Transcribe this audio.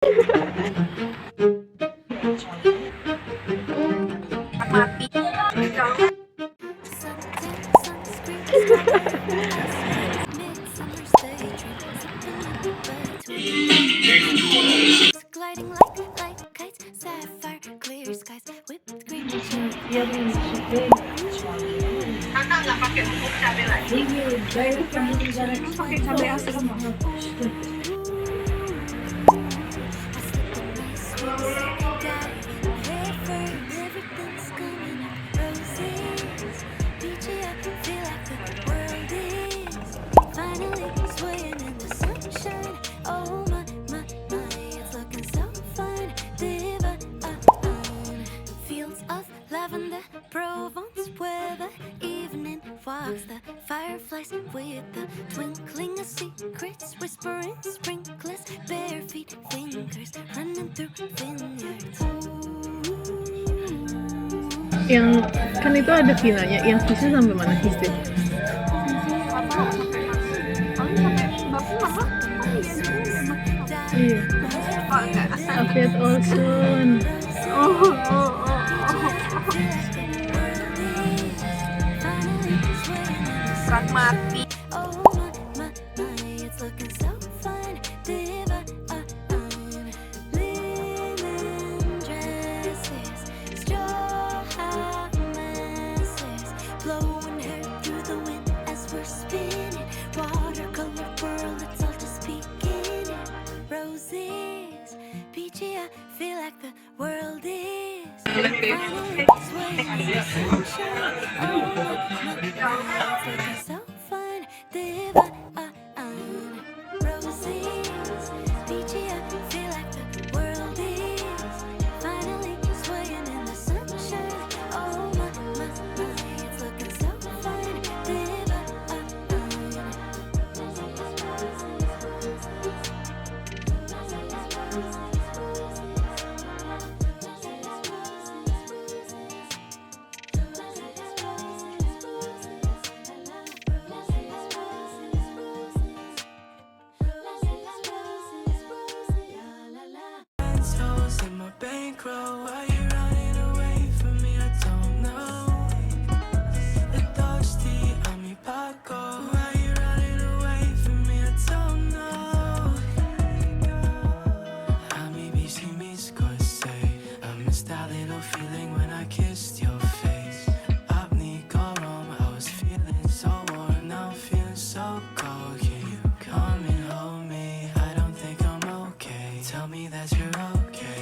Mati. Kakak nggak pakai bubuk cabai lagi? Pakai cabai asin semua. The fireflies with the twinkling of secrets, whispering sprinklers, bare feet, fingers running through vineyards. Yang kan itu ada villanya, yang hisnya sampai mana hisnya? Iya. Update all soon. Berat mati. Tell me that you're okay.